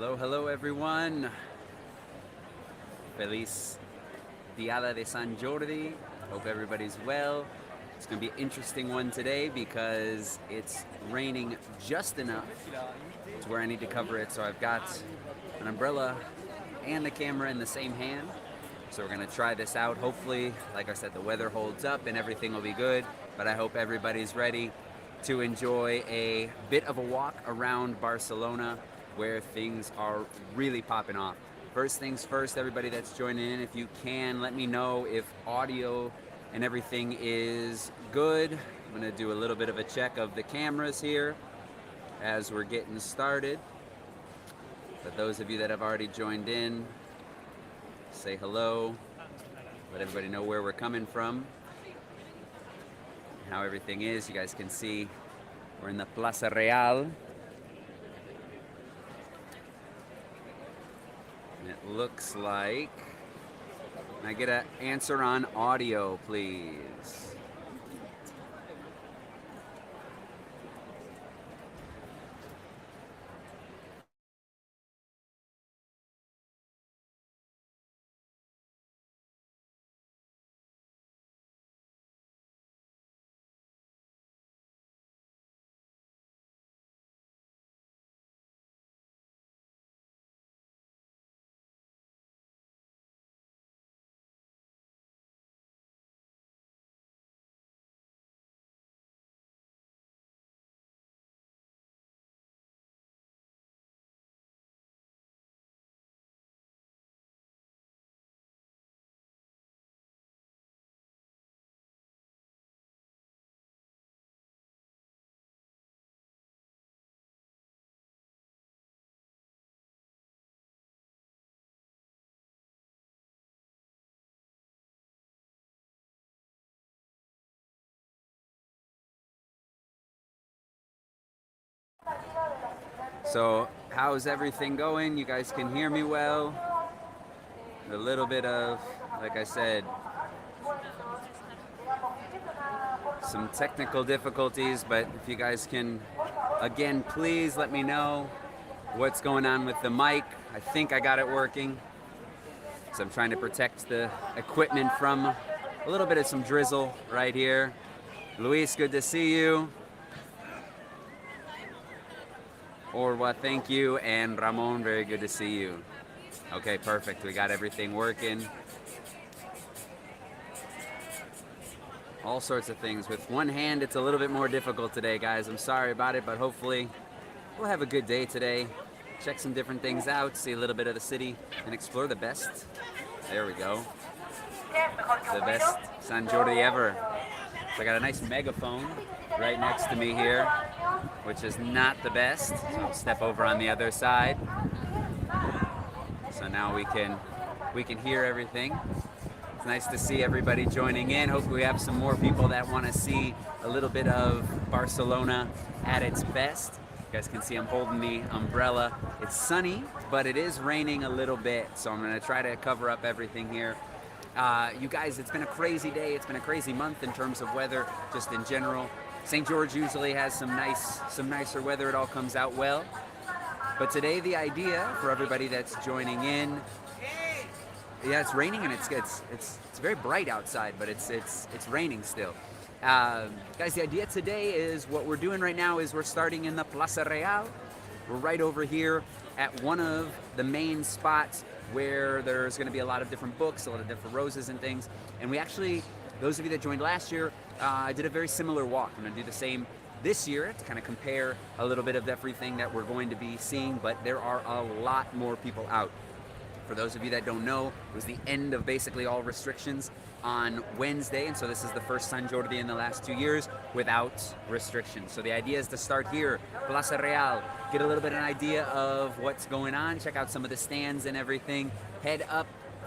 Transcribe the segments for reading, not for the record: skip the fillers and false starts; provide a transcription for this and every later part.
Hello, hello everyone. Feliz Diada de Sant Jordi. Hope everybody's well. It's going to be an interesting one today because it's raining just enough to where I need to cover it. So I've got an umbrella and the camera in the same hand. So we're going to try this out. Hopefully, like I said, the weather holds up and everything will be good. But I hope everybody's ready to enjoy a bit of a walk around Barcelona where things are really popping off. First things first, everybody that's joining in, if you can, let me know if audio and everything is good. I'm gonna do a little bit of a check of the cameras here as we're getting started. But those of you that have already joined in, say hello, let everybody know where we're coming from, how everything is. You guys can see we're in the Plaza Real. And it looks like, can I get an answer on audio, please? So, how's everything going? You guys can hear me well? A little bit of, like I said, some technical difficulties, but if you guys can, again, please let me know what's going on with the mic. I think I got it working. So I'm trying to protect the equipment from a little bit of some drizzle right here. Luis, good to see you. Orwa, thank you. And Ramon, very good to see you. Okay, perfect. We got everything working. All sorts of things. With one hand, it's a little bit more difficult today, guys. I'm sorry about it, but hopefully we'll have a good day today. Check some different things out, see a little bit of the city, and explore the best. There we go. The best Sant Jordi ever. So I got a nice megaphone right next to me here, which is not the best. So I'll step over on the other side. So now we can hear everything. It's nice to see everybody joining in. Hopefully we have some more people that want to see a little bit of Barcelona at its best. You guys can see I'm holding the umbrella. It's sunny, but it is raining a little bit, so I'm going to try to cover up everything here. You guys, it's been a crazy day. It's been a crazy month in terms of weather, just in general. St. George usually has some nicer weather. It all comes out well. But today, the idea for everybody that's joining in, yeah, it's raining and it's very bright outside, but it's raining still. Guys, the idea today is what we're doing right now is we're starting in the Plaza Real. We're right over here at one of the main spots where there's going to be a lot of different books, a lot of different roses and things. And we actually, those of you that joined last year, did a very similar walk. I'm going to do the same this year to kind of compare a little bit of everything that we're going to be seeing, but there are a lot more people out. For those of you that don't know, it was the end of basically all restrictions on Wednesday, and so this is the first Sant Jordi in the last 2 years without restrictions. So the idea is to start here, Plaza Real, get a little bit of an idea of what's going on, check out some of the stands and everything, head up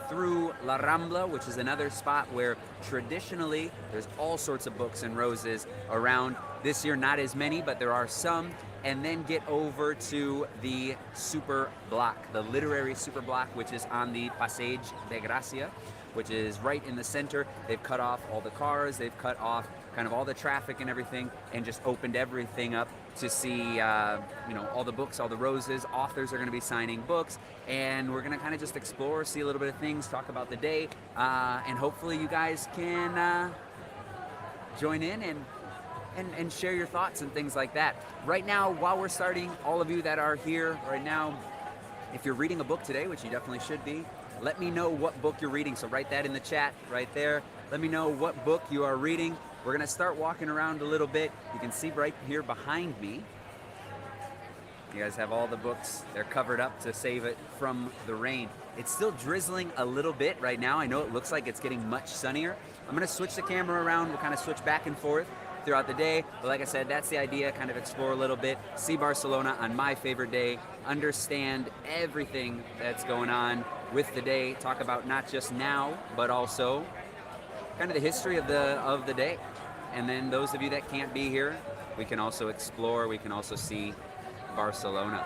through La Rambla, which is another spot where traditionally there's all sorts of books and roses around. This year not as many, but there are some. And then get over to the Superblock, the literary Superblock, which is on the Passeig de Gracia, which is right in the center. They've cut off all the cars, they've cut off kind of all the traffic and everything, and just opened everything up to see, all the books, all the roses. Authors are going to be signing books, and we're going to kind of just explore, see a little bit of things, talk about the day, and hopefully you guys can join in and share your thoughts and things like that. Right now, while we're starting, all of you that are here right now, if you're reading a book today, which you definitely should be, let me know what book you're reading. So write that in the chat right there. Let me know what book you are reading. We're gonna start walking around a little bit. You can see right here behind me, you guys have all the books. They're covered up to save it from the rain. It's still drizzling a little bit right now. I know it looks like it's getting much sunnier. I'm gonna switch the camera around. We'll kind of switch back and forth throughout the day. But like I said, that's the idea, kind of explore a little bit, see Barcelona on my favorite day, understand everything that's going on with the day, talk about not just now, but also kind of the history of the day. And then those of you that can't be here, we can also explore, we can also see Barcelona.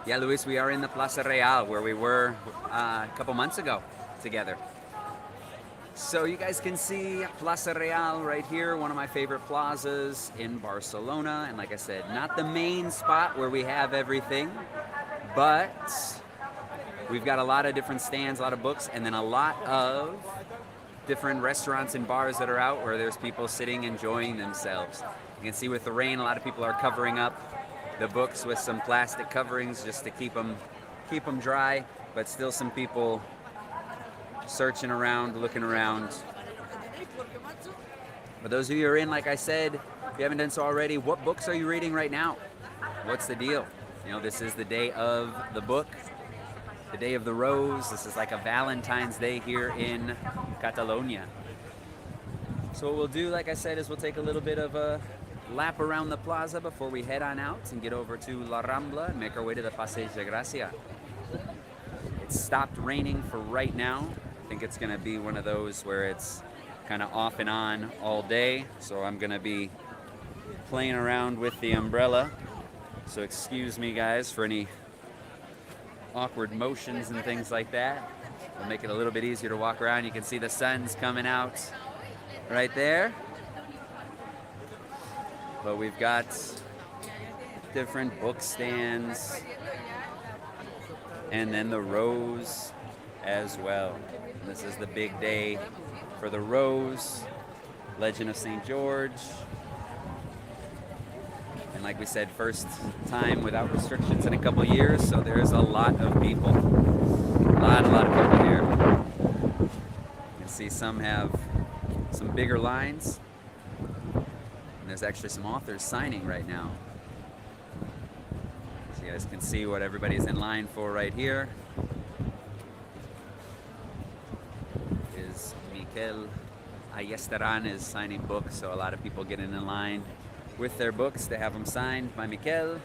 Yeah, Luis, we are in the Plaza Real where we were a couple months ago together. So you guys can see Plaza Real right here, one of my favorite plazas in Barcelona. And like I said, not the main spot where we have everything, but we've got a lot of different stands, a lot of books, and then a lot of different restaurants and bars that are out where there's people sitting enjoying themselves. You can see with the rain, a lot of people are covering up the books with some plastic coverings just to keep them dry, but still some people searching around, looking around. For those of you who are in, like I said, if you haven't done so already, what books are you reading right now? What's the deal? This is the day of the book, the day of the rose. This is like a Valentine's Day here in Catalonia. So what we'll do, like I said, is we'll take a little bit of a lap around the plaza before we head on out and get over to La Rambla and make our way to the Passeig de Gracia. It's stopped raining for right now. I think it's going to be one of those where it's kind of off and on all day. So I'm going to be playing around with the umbrella. So excuse me, guys, for any awkward motions and things like that. It'll make it a little bit easier to walk around. You can see the sun's coming out right there. But we've got different book stands and then the rose as well. This is the big day for the rose, Legend of Sant Jordi. And like we said, first time without restrictions in a couple years, so there's a lot of people. A lot of people here. You can see some have some bigger lines. And there's actually some authors signing right now. So you guys can see what everybody's in line for right here. Ayestaran is signing books, so a lot of people getting in line with their books to have them signed by Miquel.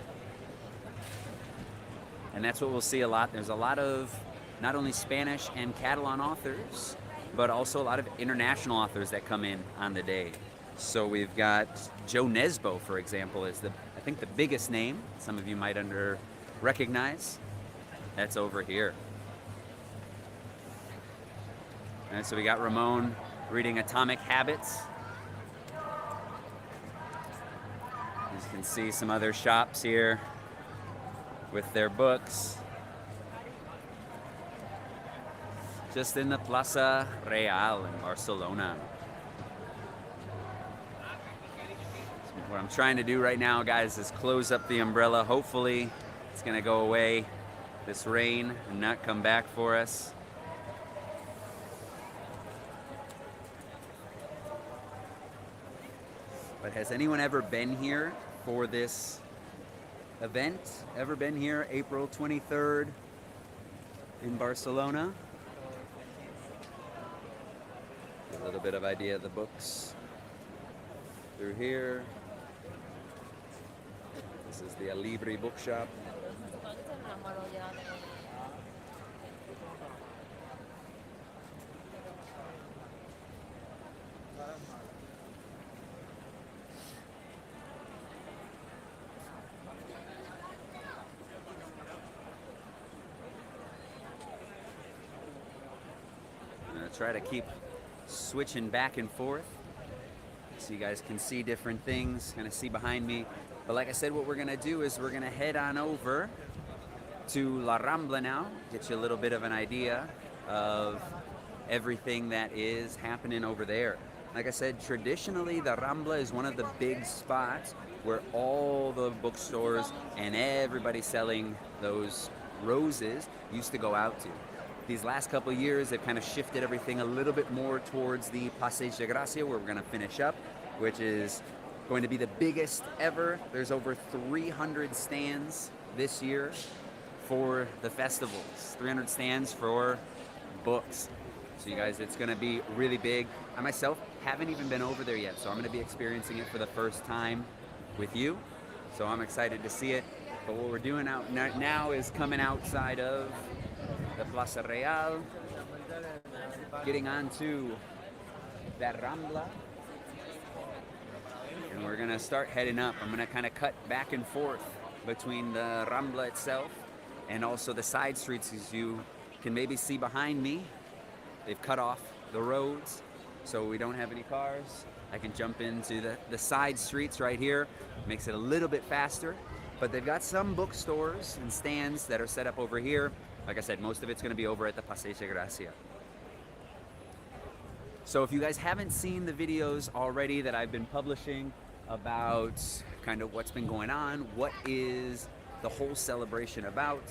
And that's what we'll see a lot. There's a lot of not only Spanish and Catalan authors, but also a lot of international authors that come in on the day. So we've got Joe Nesbo, for example, is I think the biggest name. Some of you might recognize. That's over here. And so we got Ramon reading Atomic Habits. You can see some other shops here with their books. Just in the Plaza Real in Barcelona. So what I'm trying to do right now, guys, is close up the umbrella. Hopefully it's gonna go away, this rain, and not come back for us. But has anyone ever been here for this event? Ever been here April 23rd in Barcelona? A little bit of idea of the books through here. This is the Alibri bookshop. I'm gonna try to keep switching back and forth so you guys can see different things, kind of see behind me. But like I said, what we're gonna do is we're gonna head on over to La Rambla now, get you a little bit of an idea of everything that is happening over there. Like I said, traditionally the Rambla is one of the big spots where all the bookstores and everybody selling those roses used to go out to. These last couple of years, they've kind of shifted everything a little bit more towards the Passeig de Gracia, where we're going to finish up, which is going to be the biggest ever. There's over 300 stands this year for the festivals, 300 stands for books. So you guys, it's going to be really big. I myself haven't even been over there yet, so I'm going to be experiencing it for the first time with you. So I'm excited to see it. But what we're doing out now is coming outside of the Plaza Real, getting onto that Rambla, and we're going to start heading up. I'm going to kind of cut back and forth between the Rambla itself and also the side streets, as you can maybe see behind me. They've cut off the roads, so we don't have any cars. I can jump into the side streets right here. Makes it a little bit faster, but they've got some bookstores and stands that are set up over here. Like I said, most of it's going to be over at the Passeig de Gracia. So if you guys haven't seen the videos already that I've been publishing about kind of what's been going on, what is the whole celebration about,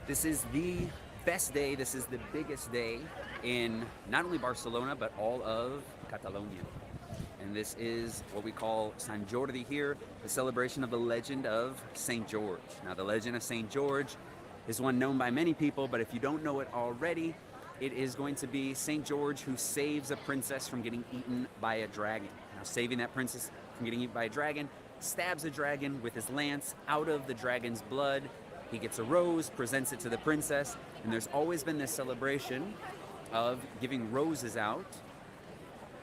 this is the best day, this is the biggest day in not only Barcelona, but all of Catalonia. And this is what we call Sant Jordi here, the celebration of the legend of St. George. Now, the legend of St. George is one known by many people, but if you don't know it already, it is going to be St. George who saves a princess from getting eaten by a dragon. Now, saving that princess from getting eaten by a dragon, stabs a dragon with his lance out of the dragon's blood. He gets a rose, presents it to the princess, and there's always been this celebration of giving roses out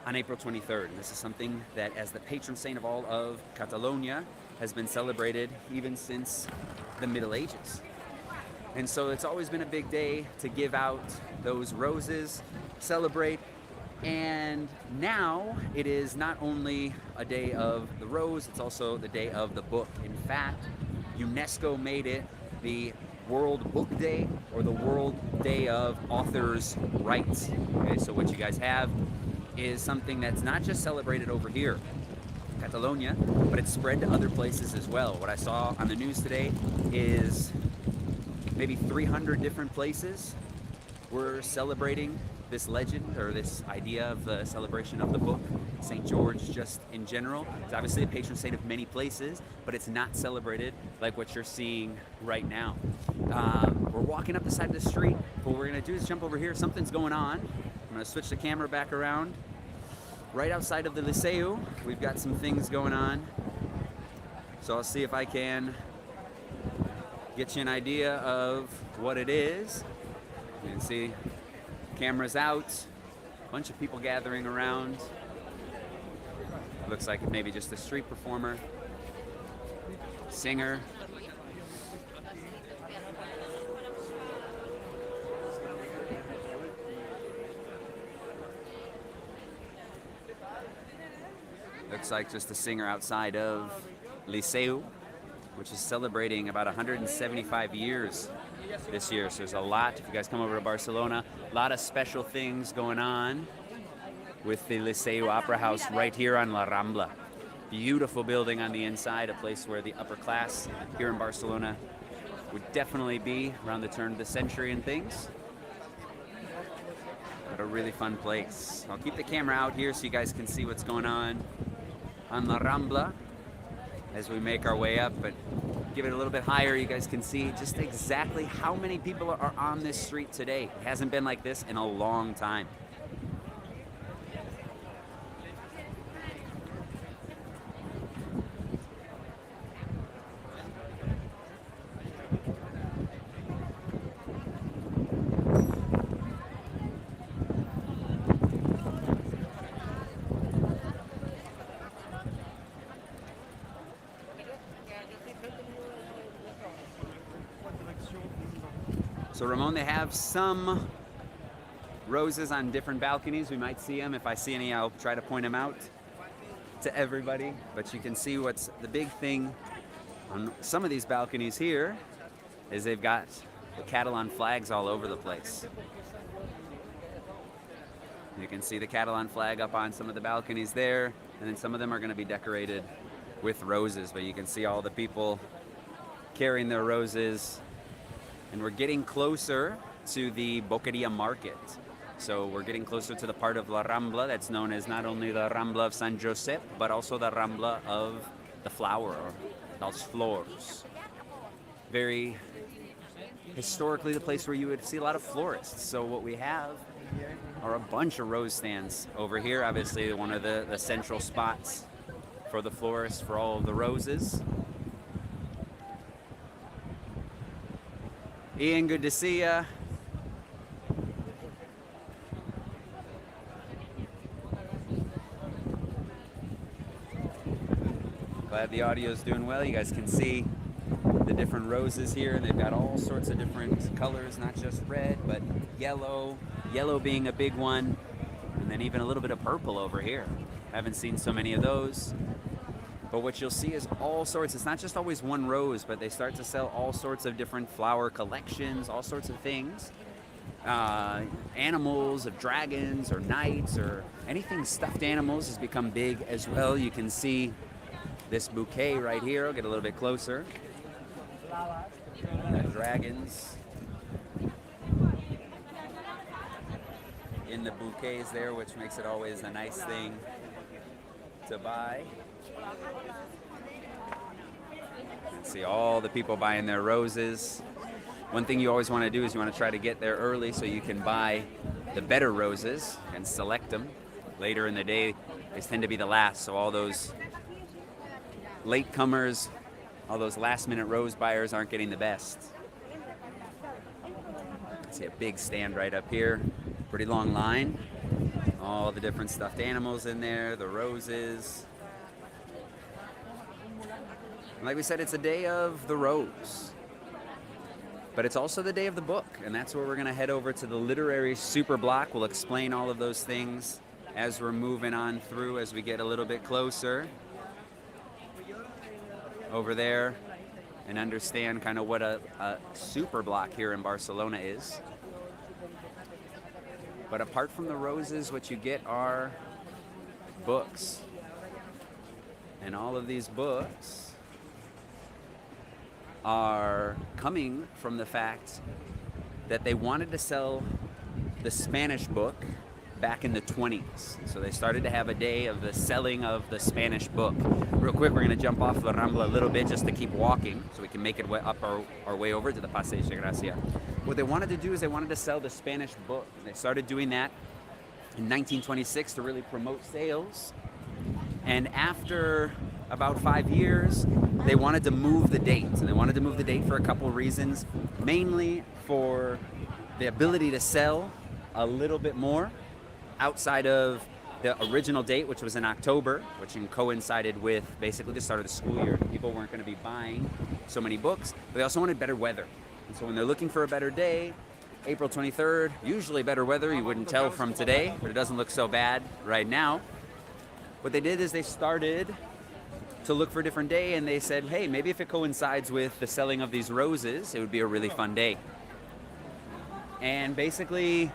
on April 23rd. And this is something that, as the patron saint of all of Catalonia, has been celebrated even since the Middle Ages. And so it's always been a big day to give out those roses, celebrate, and now it is not only a day of the rose, it's also the day of the book. In fact, UNESCO made it the World Book Day, or the World Day of Authors' Rights. Okay, so what you guys have is something that's not just celebrated over here, Catalonia, but it's spread to other places as well. What I saw on the news today is maybe 300 different places were celebrating this legend, or this idea of the celebration of the book. St. George, just in general, is obviously a patron saint of many places, but it's not celebrated like what you're seeing right now. We're walking up the side of the street. What we're gonna do is jump over here. Something's going on. I'm gonna switch the camera back around. Right outside of the Liceu, we've got some things going on. So I'll see if I can get you an idea of what it is. You can see cameras out, a bunch of people gathering around. Looks like maybe just a street performer, singer. Looks like just a singer outside of Liceu, which is celebrating about 175 years this year. So there's a lot, if you guys come over to Barcelona, a lot of special things going on with the Liceu Opera House right here on La Rambla. Beautiful building on the inside, a place where the upper class here in Barcelona would definitely be around the turn of the century and things. But a really fun place. I'll keep the camera out here so you guys can see what's going on La Rambla as we make our way up, but give it a little bit higher, you guys can see just exactly how many people are on this street today. It hasn't been like this in a long time. So Ramon, they have some roses on different balconies. We might see them. If I see any, I'll try to point them out. to everybody, but you can see what's the big thing on some of these balconies here is they've got the Catalan flags all over the place. You can see the Catalan flag up on some of the balconies there, and then some of them are going to be decorated with roses, but you can see all the people carrying their roses. And we're getting closer to the Boqueria market. So we're getting closer to the part of La Rambla that's known as not only the Rambla of San Josep, but also the Rambla of the flower, or los flors. Very historically the place where you would see a lot of florists. So what we have are a bunch of rose stands over here. Obviously one of the central spots for the florists for all of the roses. Ian, good to see ya. Glad the audio's doing well. You guys can see the different roses here, and they've got all sorts of different colors, not just red, but yellow being a big one, and then even a little bit of purple over here. Haven't seen so many of those. But what you'll see is all sorts. It's not just always one rose, but they start to sell all sorts of different flower collections, all sorts of things. Animals, of dragons or knights or anything stuffed animals has become big as well. You can see this bouquet right here. I'll get a little bit closer. Dragons in the bouquets there, which makes it always a nice thing to buy. See all the people buying their roses. One thing you always want to do is you want to try to get there early so you can buy the better roses and select them. Later in the day, they tend to be the last, so all those latecomers, all those last-minute rose buyers aren't getting the best. See a big stand right up here, pretty long line. All the different stuffed animals in there, the roses. Like we said, it's a day of the rose, but it's also the day of the book, and that's where we're going to head over to the literary Superblock. We'll explain all of those things as we're moving on through, as we get a little bit closer over there and understand kind of what a Superblock here in Barcelona is. But apart from the roses, what you get are books, and all of these books are coming from the fact that they wanted to sell the Spanish book back in the 20s. So they started to have a day of the selling of the Spanish book. Real quick, we're going to jump off the Rambla a little bit just to keep walking so we can make it up our way over to the Passeig de Gracia. What they wanted to do is they wanted to sell the Spanish book. They started doing that in 1926 to really promote sales. And after about 5 years, they wanted to move the date. And they wanted to move the date for a couple of reasons, mainly for the ability to sell a little bit more outside of the original date, which was in October, which coincided with basically the start of the school year. People weren't going to be buying so many books, but they also wanted better weather. And so when they're looking for a better day, April 23rd, usually better weather. You wouldn't tell from today, but it doesn't look so bad right now. What they did is they started to look for a different day, and they said, hey, maybe if it coincides with the selling of these roses, it would be a really fun day. And basically,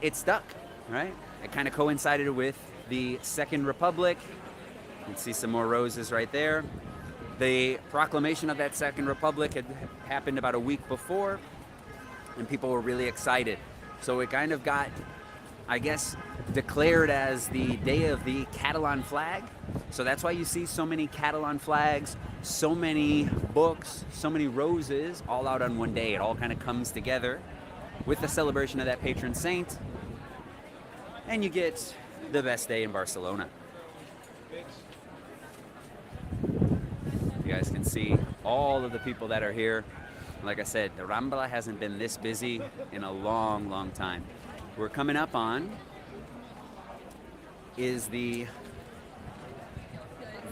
it stuck, right? It kind of coincided with the Second Republic. You can see some more roses right there. The proclamation of that Second Republic had happened about a week before, and people were really excited. So it kind of got, I guess, declared as the day of the Catalan flag. So that's why you see so many Catalan flags, so many books, so many roses all out on one day. It all kind of comes together with the celebration of that patron saint, and you get the best day in Barcelona. You guys can see all of the people that are here. Like I said, the Rambla hasn't been this busy in a long, long time. We're coming up on is the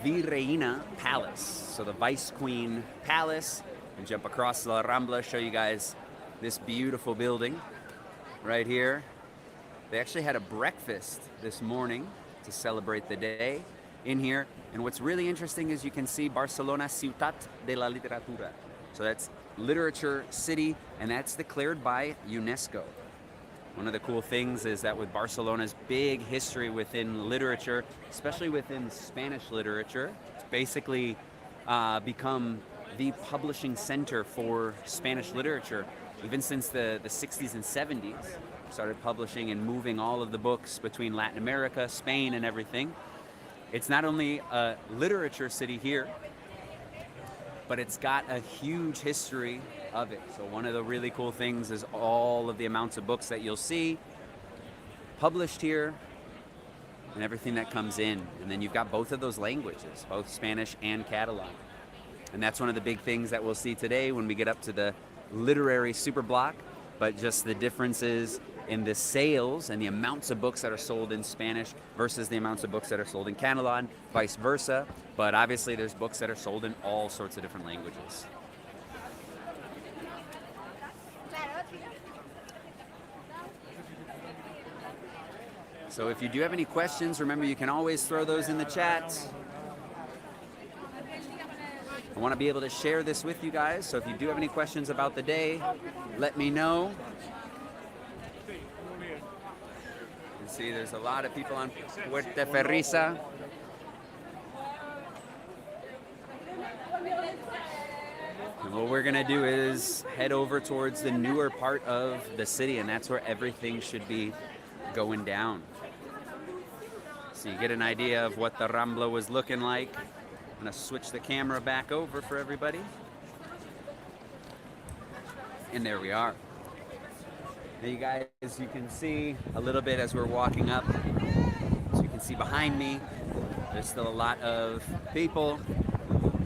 Virreina Palace. So the Vice Queen Palace. And jump across La Rambla, show you guys this beautiful building right here. They actually had a breakfast this morning to celebrate the day. in here. And what's really interesting is you can see Barcelona, Ciutat de la Literatura. So that's literature city, and that's declared by UNESCO. One of the cool things is that with Barcelona's big history within literature, especially within Spanish literature, it's basically become the publishing center for Spanish literature. Even since the 60s and 70s, started publishing and moving all of the books between Latin America, Spain, and everything. It's not only a literature city here, but it's got a huge history of it. So one of the really cool things is all of the amounts of books that you'll see published here and everything that comes in. And then you've got both of those languages, both Spanish and Catalan. And that's one of the big things that we'll see today when we get up to the literary Superblock, but just the differences in the sales and the amounts of books that are sold in Spanish versus the amounts of books that are sold in Catalan, vice versa. But obviously there's books that are sold in all sorts of different languages. So if you do have any questions, remember you can always throw those in the chat. I want to be able to share this with you guys, so if you do have any questions about the day, let me know. You can see there's a lot of people on Puerta Ferrisa. And what we're going to do is head over towards the newer part of the city, and that's where everything should be going down. So you get an idea of what the Rambla was looking like. I'm going to switch the camera back over for everybody. And there we are. Now you guys, you can see a little bit as we're walking up. So you can see behind me, there's still a lot of people,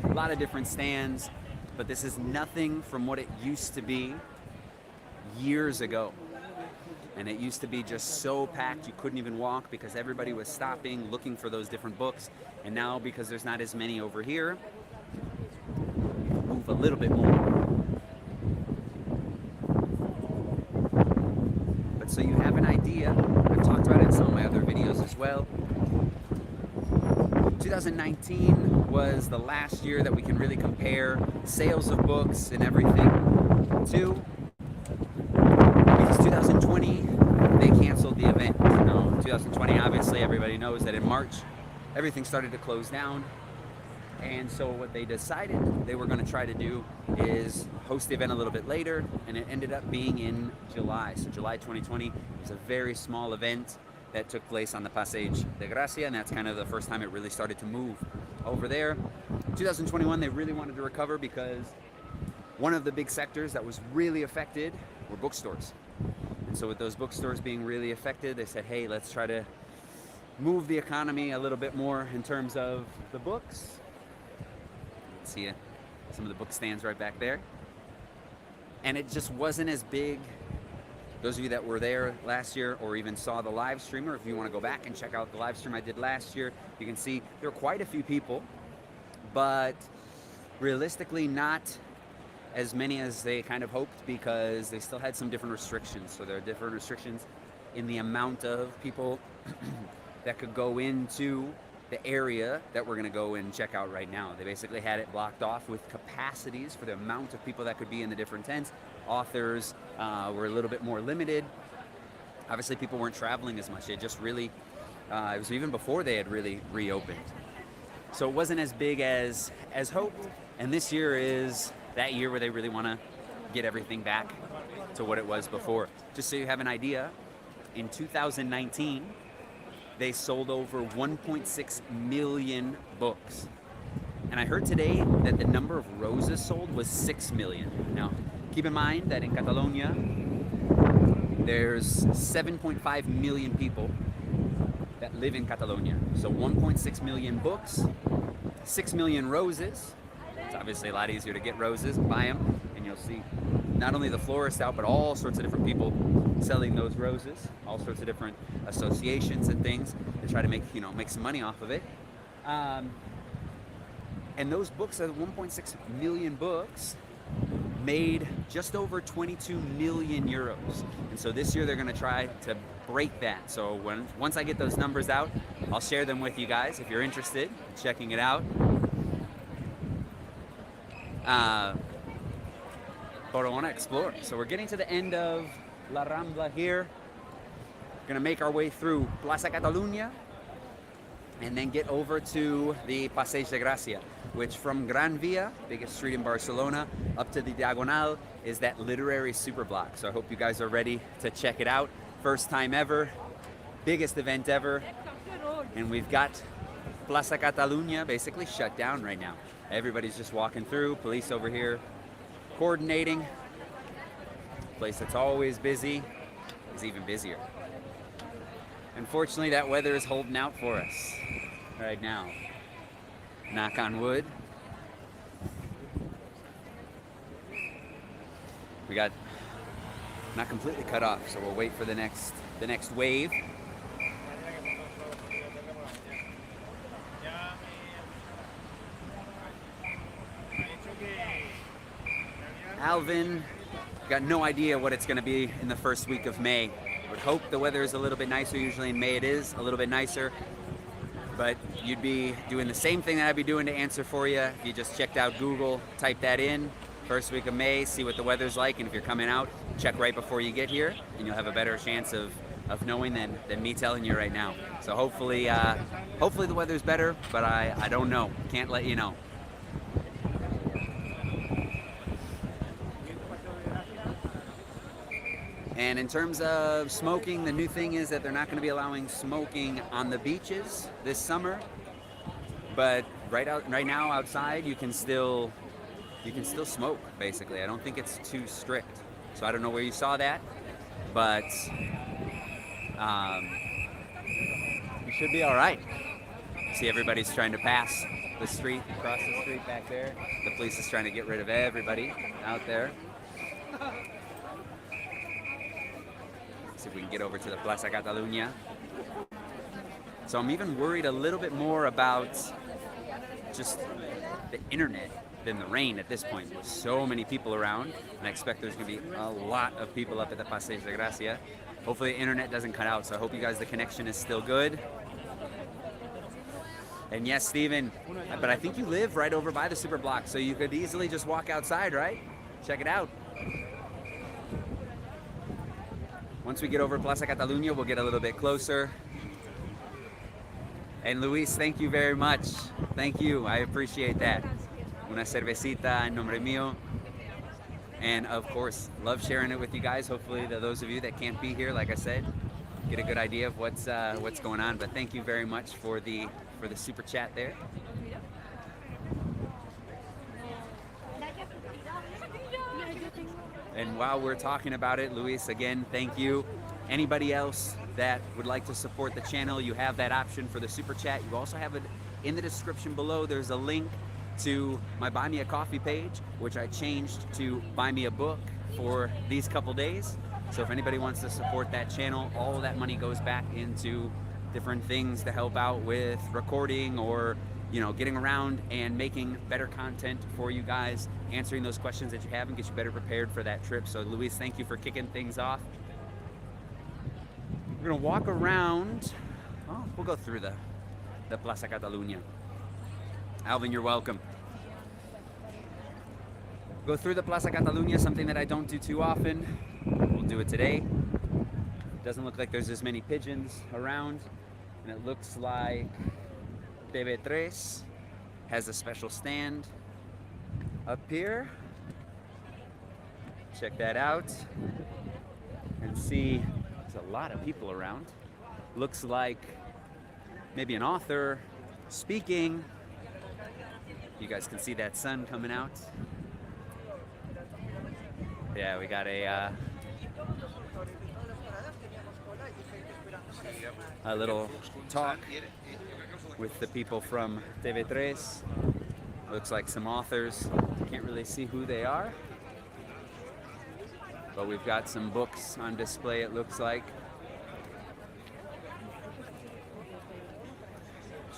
a lot of different stands, but this is nothing from what it used to be years ago. And it used to be just so packed you couldn't even walk because everybody was stopping, looking for those different books. And now, because there's not as many over here, move a little bit more. But so you have an idea, I've talked about it in some of my other videos as well. 2019 was the last year that we can really compare sales of books and everything to. 2020, they canceled the event. You know, 2020, obviously, everybody knows that in March, everything started to close down. And so what they decided they were going to try to do is host the event a little bit later, and it ended up being in July. So July 2020 was a very small event that took place on the Passeig de Gracia, and that's kind of the first time it really started to move over there. 2021, they really wanted to recover because one of the big sectors that was really affected were bookstores. And so with those bookstores being really affected, they said, hey, let's try to move the economy a little bit more in terms of the books. You can see some of the book stands right back there. And it just wasn't as big. Those of you that were there last year or even saw the live stream, or if you want to go back and check out the live stream I did last year, you can see there were quite a few people, but realistically not as many as they kind of hoped because they still had some different restrictions. So there are different restrictions in the amount of people that could go into the area that we're going to go and check out right now. They basically had it blocked off with capacities for the amount of people that could be in the different tents. Authors were a little bit more limited. Obviously people weren't traveling as much. They just really, it was even before they had really reopened. So it wasn't as big as hoped. And this year is that year where they really want to get everything back to what it was before. Just so you have an idea, in 2019, they sold over 1.6 million books. And I heard today that the number of roses sold was 6 million. Now, keep in mind that in Catalonia, there's 7.5 million people that live in Catalonia. So 1.6 million books, 6 million roses. It's obviously a lot easier to get roses and buy them, and you'll see not only the florists out, but all sorts of different people selling those roses, all sorts of different associations and things to try to make some money off of it. And those books, are 1.6 million books, made just over 22 million euros. And so this year they're going to try to break that. So once I get those numbers out, I'll share them with you guys if you're interested in checking it out. But I want to explore. So we're getting to the end of La Rambla here. We're going to make our way through Plaza Catalunya and then get over to the Passeig de Gracia, which from Gran Via, biggest street in Barcelona, up to the Diagonal is that literary Superblock. So I hope you guys are ready to check it out. First time ever, biggest event ever, and we've got Plaza Catalunya basically shut down right now. Everybody's just walking through, police over here coordinating. Place that's always busy is even busier. Unfortunately, that weather is holding out for us right now. Knock on wood. We got not completely cut off, so we'll wait for the next wave. Alvin, got no idea what it's going to be in the first week of May. Would hope the weather is a little bit nicer. Usually in May it is a little bit nicer, but you'd be doing the same thing that I'd be doing to answer for you if you just checked out Google, type that in, first week of May, see what the weather's like, and if you're coming out, check right before you get here, and you'll have a better chance of knowing than me telling you right now. So hopefully the weather's better, but I don't know. Can't let you know. And in terms of smoking, the new thing is that they're not going to be allowing smoking on the beaches this summer. But right now outside, you can still smoke. Basically, I don't think it's too strict. So I don't know where you saw that, but you should be all right. See, everybody's trying to pass the street, across the street back there. The police is trying to get rid of everybody out there. See if we can get over to the Plaza Catalunya. So I'm even worried a little bit more about just the internet than the rain at this point. There's so many people around, and I expect there's going to be a lot of people up at the Passeig de Gracia. Hopefully the internet doesn't cut out, so I hope you guys, the connection is still good. And yes, Steven, but I think you live right over by the Superblock, so you could easily just walk outside, right? Check it out. Once we get over Plaza Catalunya, we'll get a little bit closer. And Luis, thank you very much. Thank you, I appreciate that. Una cervecita en nombre mío. And of course, love sharing it with you guys. Hopefully those of you that can't be here, like I said, get a good idea of what's going on. But thank you very much for the super chat there. And while we're talking about it, Luis, again, thank you. Anybody else that would like to support the channel, you have that option for the super chat. You also have it in the description below. There's a link to my Buy Me a Coffee page, which I changed to Buy Me a Book for these couple days. So if anybody wants to support that channel, all of that money goes back into different things to help out with recording or, you know, getting around and making better content for you guys, answering those questions that you have and get you better prepared for that trip. So Luis, thank you for kicking things off. We're gonna walk around. Oh, we'll go through the Plaza Catalunya. Alvin, you're welcome. Go through the Plaza Catalunya, something that I don't do too often. We'll do it today. Doesn't look like there's as many pigeons around, and it looks like TV3 has a special stand up here. Check that out and see there's a lot of people around. Looks like maybe an author speaking. You guys can see that sun coming out. Yeah, we got a little talk with the people from TV3. Looks like some authors. Can't really see who they are. But we've got some books on display, it looks like.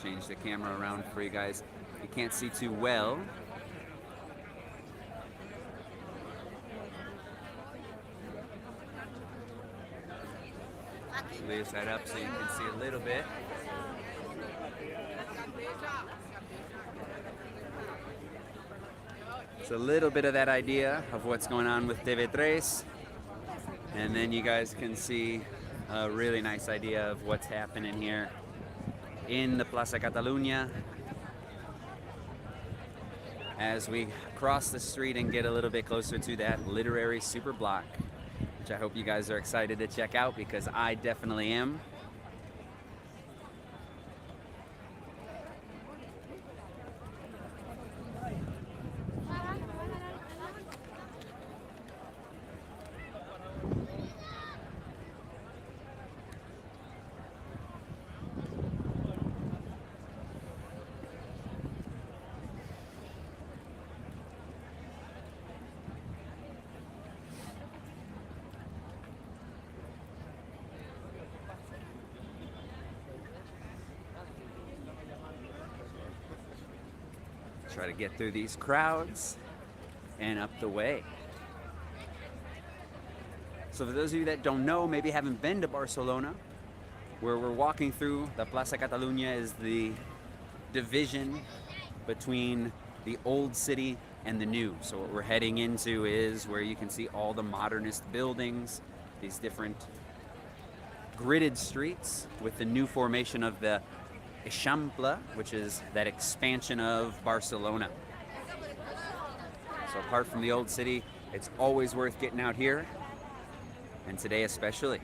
Change the camera around for you guys. You can't see too well. Leave that up so you can see a little bit. It's a little bit of that idea of what's going on with TV3. And then you guys can see a really nice idea of what's happening here in the Plaza Catalunya as we cross the street and get a little bit closer to that literary Superblock, which I hope you guys are excited to check out because I definitely am. Try to get through these crowds and up the way. So for those of you that don't know, maybe haven't been to Barcelona, where we're walking through, the Plaza Catalunya is the division between the old city and the new. So what we're heading into is where you can see all the modernist buildings, these different gridded streets with the new formation of the Rambla, which is that expansion of Barcelona. So apart from the old city, it's always worth getting out here, and today especially.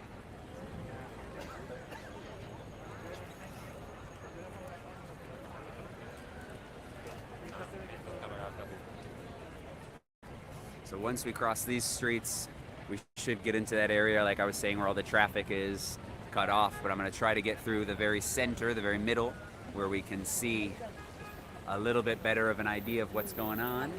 So once we cross these streets, we should get into that area, like I was saying, where all the traffic is cut off, but I'm going to try to get through the very center, the very middle, where we can see a little bit better of an idea of what's going on.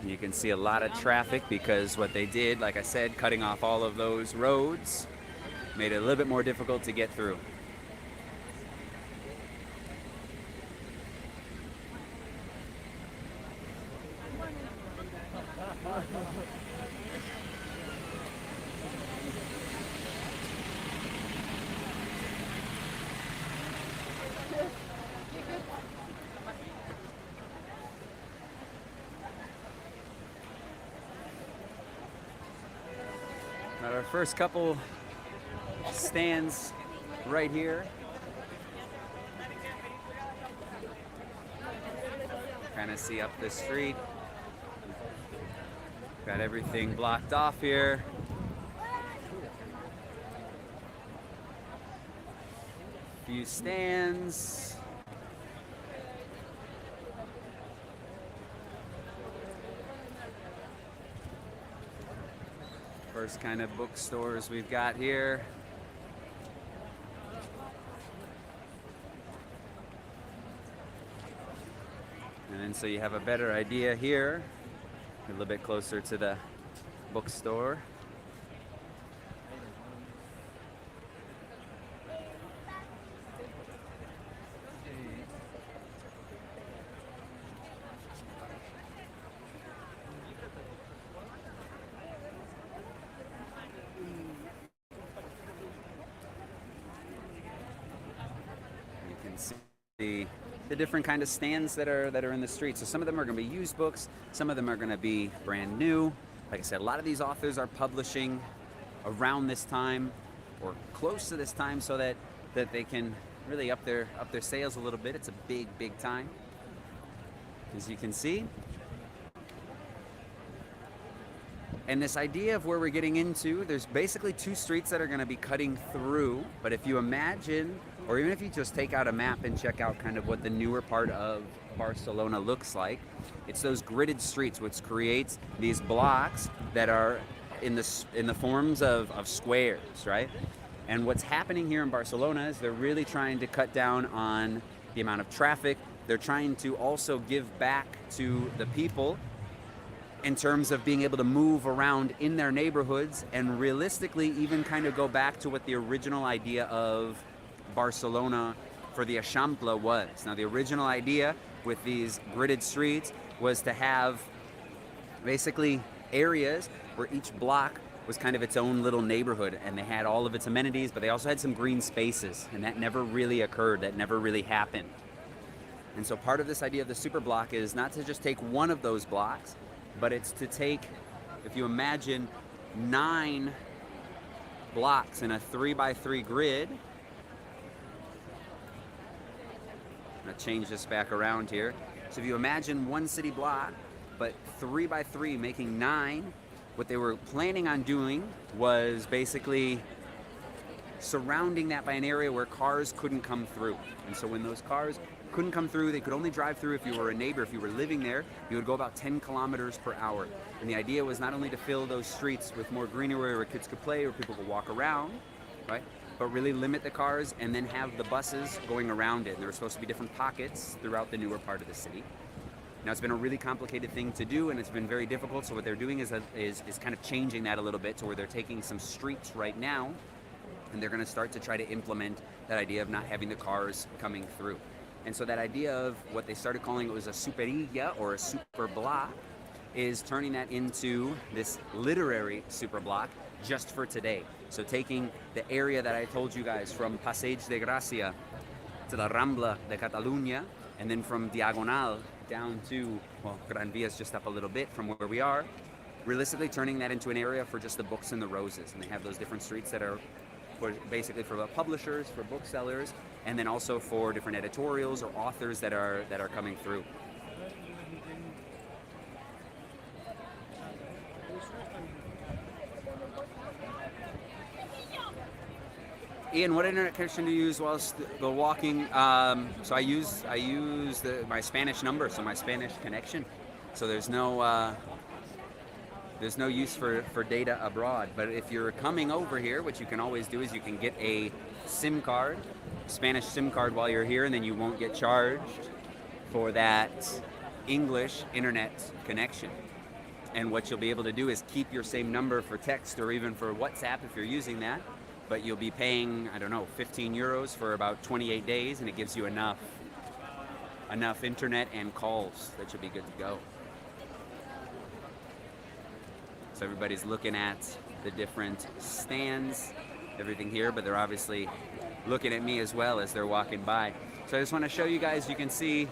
You can see a lot of traffic because what they did, like I said, cutting off all of those roads, made it a little bit more difficult to get through. Got our first couple stands right here. Kind of see up the street. Got everything blocked off here. Few stands. First kind of bookstores we've got here. And then so you have a better idea here, a little bit closer to the bookstore. The different kind of stands that are in the street. So some of them are going to be used books, some of them are going to be brand new. Like I said, a lot of these authors are publishing around this time or close to this time so that they can really up their sales a little bit. It's a big time, as you can see. And this idea of where we're getting into, there's basically two streets that are going to be cutting through. But if you imagine, or even if you just take out a map and check out kind of what the newer part of Barcelona looks like, it's those gridded streets, which creates these blocks that are in the forms of squares, right? And what's happening here in Barcelona is they're really trying to cut down on the amount of traffic. They're trying to also give back to the people in terms of being able to move around in their neighborhoods and realistically even kind of go back to what the original idea of Barcelona for the Eixample was. Now, the original idea with these gridded streets was to have basically areas where each block was kind of its own little neighborhood, and they had all of its amenities, but they also had some green spaces, and that never really occurred, that never really happened. And so part of this idea of the Superblock is not to just take one of those blocks, but it's to take, if you imagine 9 blocks in a 3x3 grid. I'm gonna change this back around here. So if you imagine one city block, but 3x3 making 9, what they were planning on doing was basically surrounding that by an area where cars couldn't come through. And so when those cars couldn't come through, they could only drive through if you were a neighbor. If you were living there, you would go about 10 kilometers per hour. And the idea was not only to fill those streets with more greenery where kids could play or people could walk around, right? But really limit the cars and then have the buses going around it. And there were supposed to be different pockets throughout the newer part of the city. Now, it's been a really complicated thing to do, and it's been very difficult. So what they're doing is kind of changing that a little bit to where they're taking some streets right now, and they're going to start to try to implement that idea of not having the cars coming through. And so that idea of what they started calling it was a superilla or a Superblock is turning that into this literary Superblock just for today. So taking the area that I told you guys from Passeig de Gracia to the Rambla de Catalunya, and then from Diagonal down to, well, Gran Via is just up a little bit from where we are, realistically turning that into an area for just the books and the roses. And they have those different streets that are basically for publishers, for booksellers, and then also for different editorials or authors that are coming through. Ian, what internet connection do you use whilst the walking? So I use my Spanish number, so my Spanish connection. So there's no use for data abroad. But if you're coming over here, what you can always do is you can get a SIM card, Spanish SIM card while you're here, and then you won't get charged for that English internet connection. And what you'll be able to do is keep your same number for text or even for WhatsApp if you're using that. But you'll be paying, I don't know, 15 euros for about 28 days, and it gives you enough internet and calls that you'll be good to go. So everybody's looking at the different stands, everything here, but they're obviously looking at me as well as they're walking by. So I just want to show you guys, you can see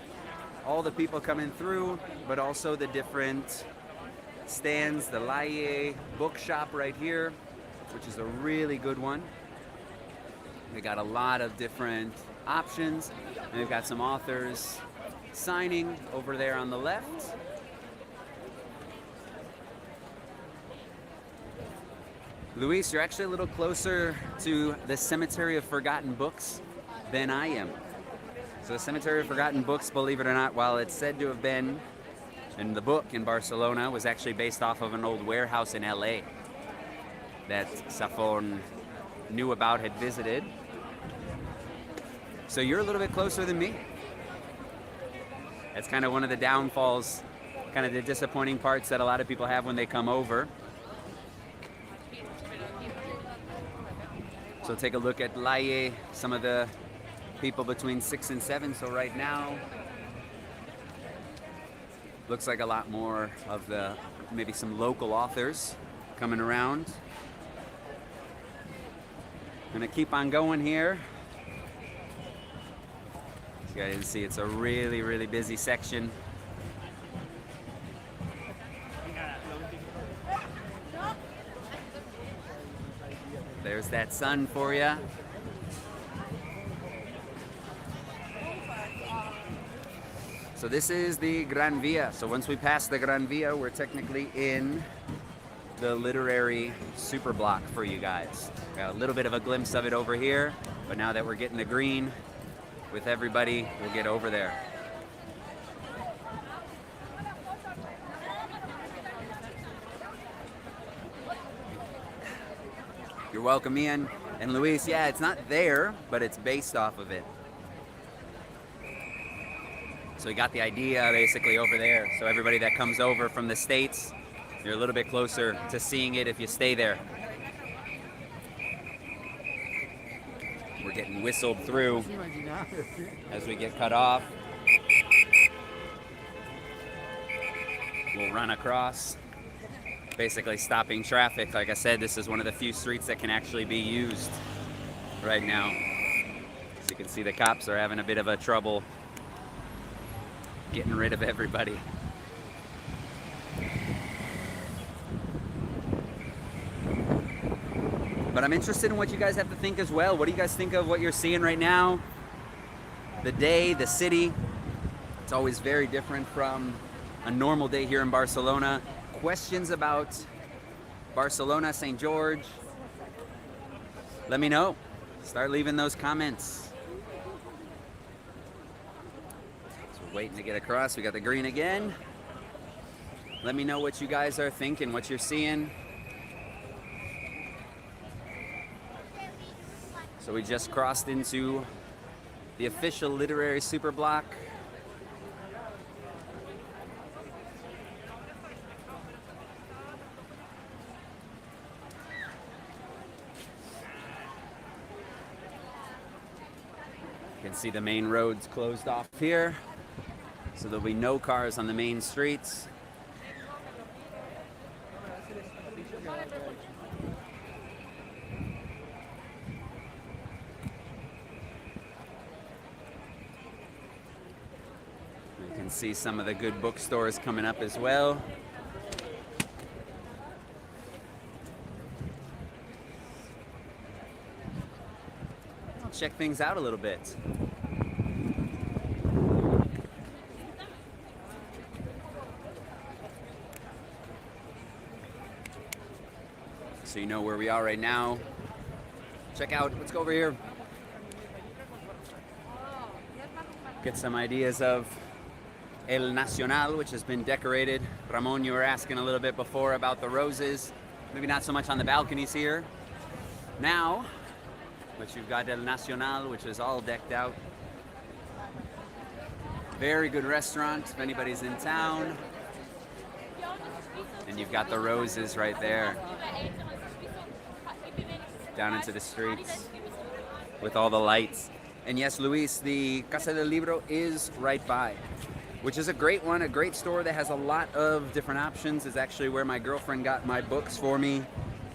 all the people coming through, but also the different stands, the Laie bookshop right here, which is a really good one. They got a lot of different options, and they've got some authors signing over there on the left. Luis, you're actually a little closer to the Cemetery of Forgotten Books than I am. So the Cemetery of Forgotten Books, believe it or not, while it's said to have been in the book in Barcelona, was actually based off of an old warehouse in LA that Safon knew about, had visited. So you're a little bit closer than me. That's kind of one of the downfalls, kind of the disappointing parts that a lot of people have when they come over. So take a look at Laie, some of the people between 6 and 7. So right now, looks like a lot more of the, maybe some local authors coming around. Gonna keep on going here. You guys can see it's a really, really busy section. There's that sun for you. So this is the Gran Via. So once we pass the Gran Via, we're technically in the literary Superblock for you guys. Got a little bit of a glimpse of it over here, but now that we're getting the green with everybody, we'll get over there. You're welcome, Ian. And Luis, yeah, it's not there, but it's based off of it. So we got the idea basically over there. So everybody that comes over from the States, you're a little bit closer to seeing it if you stay there. We're getting whistled through as we get cut off. We'll run across, basically stopping traffic. Like I said, this is one of the few streets that can actually be used right now. As you can see, the cops are having a bit of a trouble getting rid of everybody. But I'm interested in what you guys have to think as well. What do you guys think of what you're seeing right now? The day, the city. It's always very different from a normal day here in Barcelona. Questions about Barcelona, Sant Jordi? Let me know. Start leaving those comments. So we're waiting to get across. We got the green again. Let me know what you guys are thinking, what you're seeing. So we just crossed into the official literary Superblock. You can see the main roads closed off here, so there'll be no cars on the main streets. You can see some of the good bookstores coming up as well. I'll check things out a little bit. So you know where we are right now. Check out, let's go over here. Get some ideas of El Nacional, which has been decorated. Ramon, you were asking a little bit before about the roses. Maybe not so much on the balconies here. Now, but you've got El Nacional, which is all decked out. Very good restaurant if anybody's in town. And you've got the roses right there. Down into the streets with all the lights. And yes, Luis, the Casa del Libro is right by, which is a great one, a great store that has a lot of different options. Is actually where my girlfriend got my books for me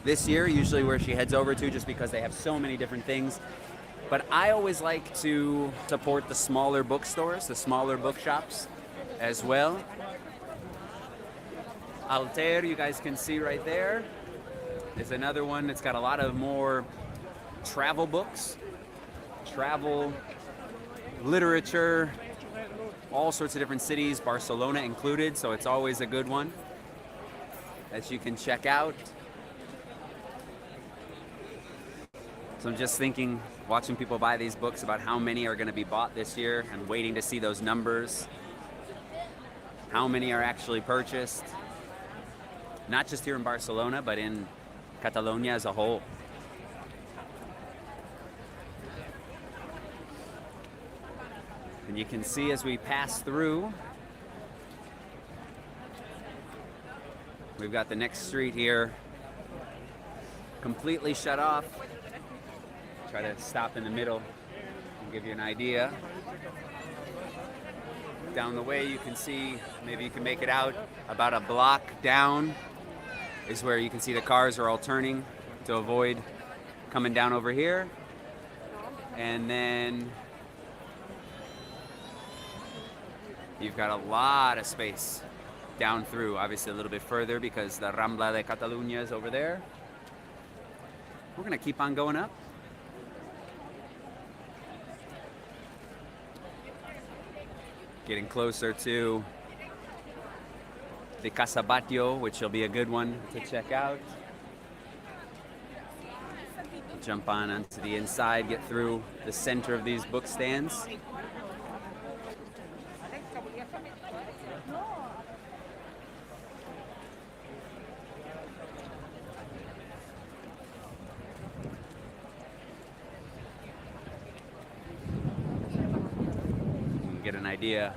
this year, usually where she heads over to, just because they have so many different things. But I always like to support the smaller bookstores, the smaller bookshops as well. Alter, you guys can see right there, is another one that's got a lot of more travel books, travel, literature, all sorts of different cities, Barcelona included, so it's always a good one that you can check out. So I'm just thinking, watching people buy these books, about how many are going to be bought this year and waiting to see those numbers. How many are actually purchased? Not just here in Barcelona, but in Catalonia as a whole. And you can see as we pass through, we've got the next street here completely shut off. Try to stop in the middle and give you an idea. Down the way you can see, maybe you can make it out, about a block down is where you can see the cars are all turning to avoid coming down over here. And then you've got a lot of space down through, obviously a little bit further because the Rambla de Catalunya is over there. We're gonna keep on going up. Getting closer to the Casa Batllo, which will be a good one to check out. Jump on onto the inside, get through the center of these book stands. Get an idea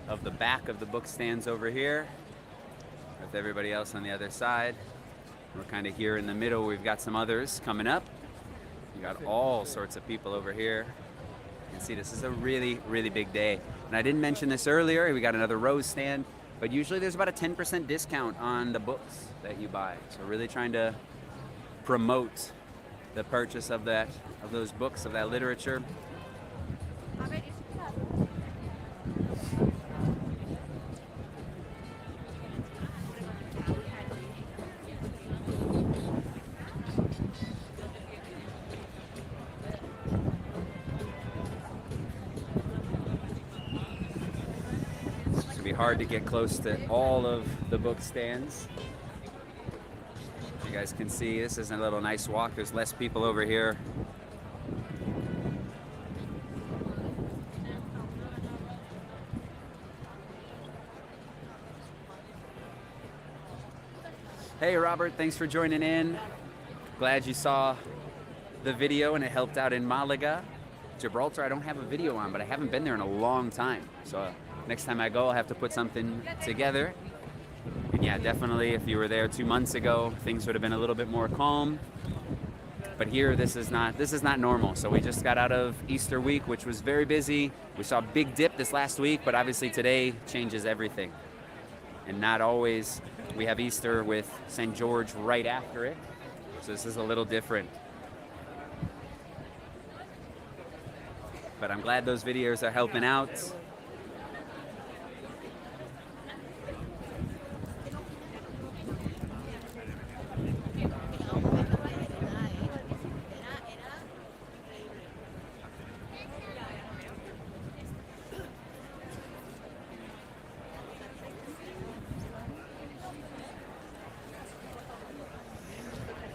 of the back of the book stands over here with everybody else on the other side. We're kind of here in the middle. We've got some others coming up. We got all sorts of people over here. You can see this is a really, really big day. And I didn't mention this earlier. We got another rose stand, but usually there's about a 10% discount on the books that you buy. So really trying to promote the purchase of those books, of that literature. Hard to get close to all of the book stands. You guys can see this is a little nice walk. There's less people over here. Hey Robert, thanks for joining in. Glad you saw the video and it helped out in Malaga. Gibraltar I don't have a video on, but I haven't been there in a long time. So next time I go, I'll have to put something together. And yeah, definitely if you were there 2 months ago, things would have been a little bit more calm. But here, this is not normal. So we just got out of Easter week, which was very busy. We saw a big dip this last week, but obviously today changes everything. And not always we have Easter with Sant Jordi right after it. So this is a little different. But I'm glad those videos are helping out.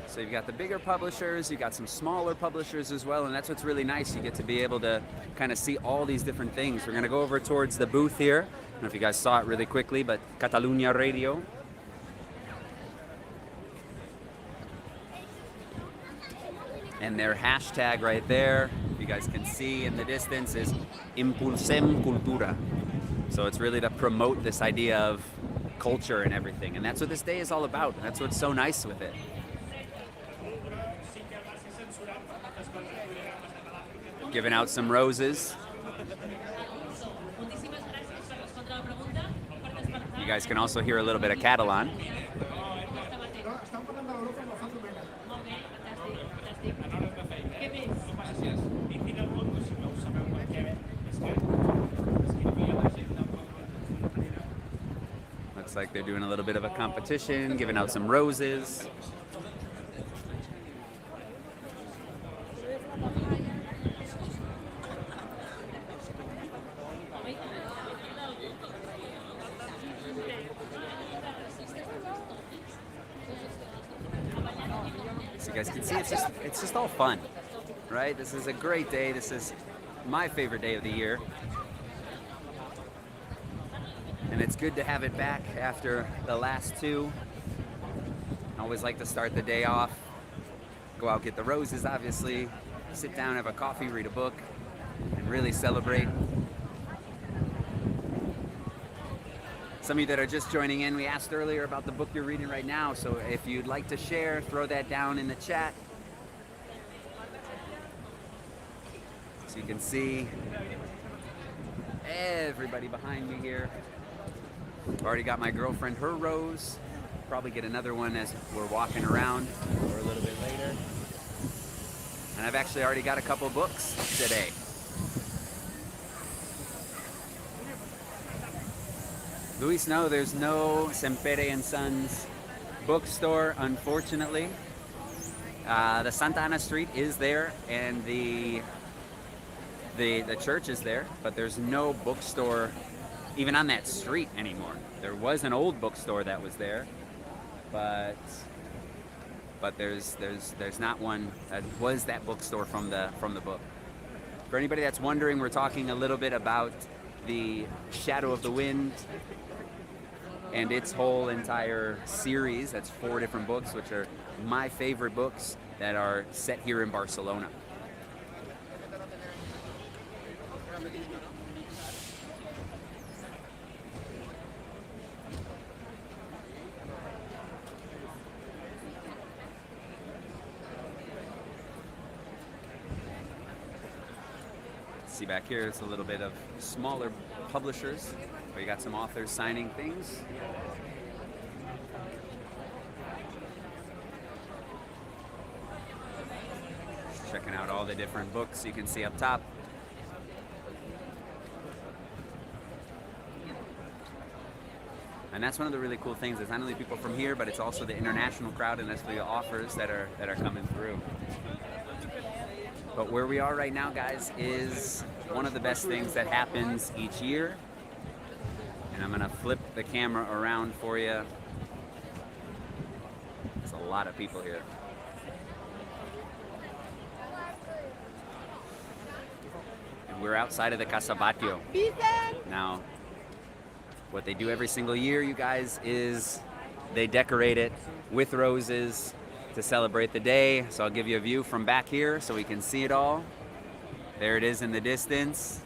So you've got the bigger publishers, you've got some smaller publishers as well, and that's what's really nice. You get to be able to kind of see all these different things. We're going to go over towards the booth here. I don't know if you guys saw it really quickly, but Catalonia Radio. And their hashtag right there, you guys can see in the distance, is Impulsem Cultura. So it's really to promote this idea of culture and everything. And that's what this day is all about. And that's what's so nice with it. Giving out some roses. You guys can also hear a little bit of Catalan. Looks like they're doing a little bit of a competition, giving out some roses. So you guys can see it's just all fun, right? This is a great day. This is my favorite day of the year. And it's good to have it back after the last two. I always like to start the day off, go out, get the roses, obviously, sit down, have a coffee, read a book, and really celebrate. Some of you that are just joining in, we asked earlier about the book you're reading right now, so if you'd like to share, throw that down in the chat. So you can see everybody behind me here. I've already got my girlfriend her rose. Probably get another one as we're walking around or a little bit later. And I've actually already got a couple books today. Luis, no, there's no Sempere and Sons bookstore, unfortunately. The Santa Ana Street is there, and the church is there, but there's no bookstore even on that street anymore. There was an old bookstore that was there, but there's not one that was that bookstore from the book. For anybody that's wondering, we're talking a little bit about the Shadow of the Wind and its whole entire series. That's 4 different books, which are my favorite books that are set here in Barcelona. see back here, it's a little bit of smaller publishers, where you got some authors signing things. Checking out all the different books you can see up top. And that's one of the really cool things. It's not only people from here, but it's also the international crowd and that's the authors that are coming through. But where we are right now, guys, is one of the best things that happens each year. And I'm gonna flip the camera around for you. There's a lot of people here. And we're outside of the Casa Batllo. Now, what they do every single year, you guys, is they decorate it with roses to celebrate the day. So I'll give you a view from back here so we can see it all. There it is in the distance.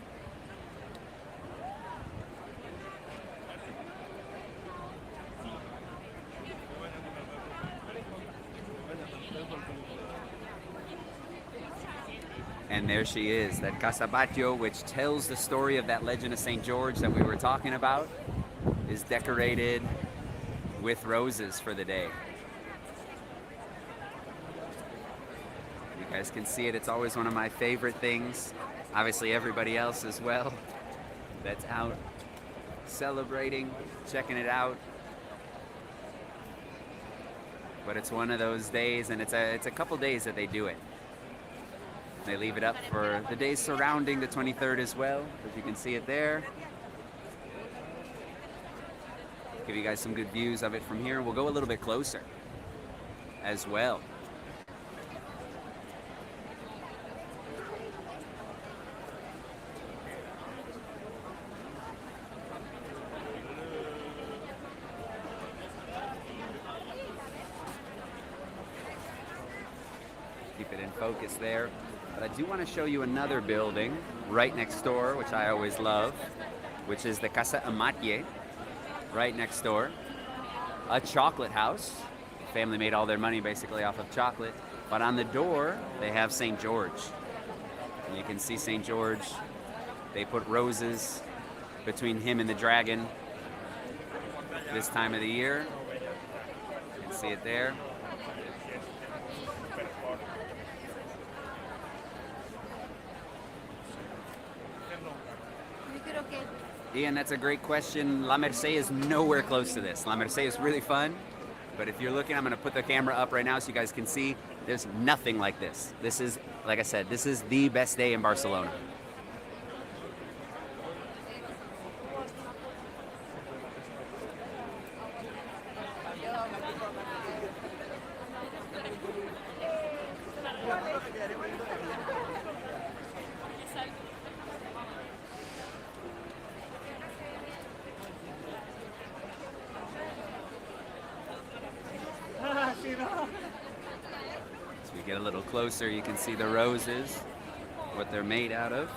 And there she is, that Casa Batllo, which tells the story of that legend of St. George that we were talking about, is decorated with roses for the day. You guys can see it. It's always one of my favorite things. Obviously everybody else as well that's out celebrating, checking it out. But it's one of those days, and it's a couple days that they do it. They leave it up for the days surrounding the 23rd as well, as you can see it there. Give you guys some good views of it from here. We'll go a little bit closer as well. Keep it in focus there. But I do want to show you another building right next door, which I always love, which is the Casa Batllo, right next door. A chocolate house. The family made all their money basically off of chocolate. But on the door, they have St. George. And you can see St. George. They put roses between him and the dragon this time of the year. You can see it there. Ian, that's a great question. La Merced is nowhere close to this. La Merced is really fun, but if you're looking, I'm going to put the camera up right now so you guys can see there's nothing like this. This is, like I said, this is the best day in Barcelona. So we get a little closer, you can see the roses, what they're made out of.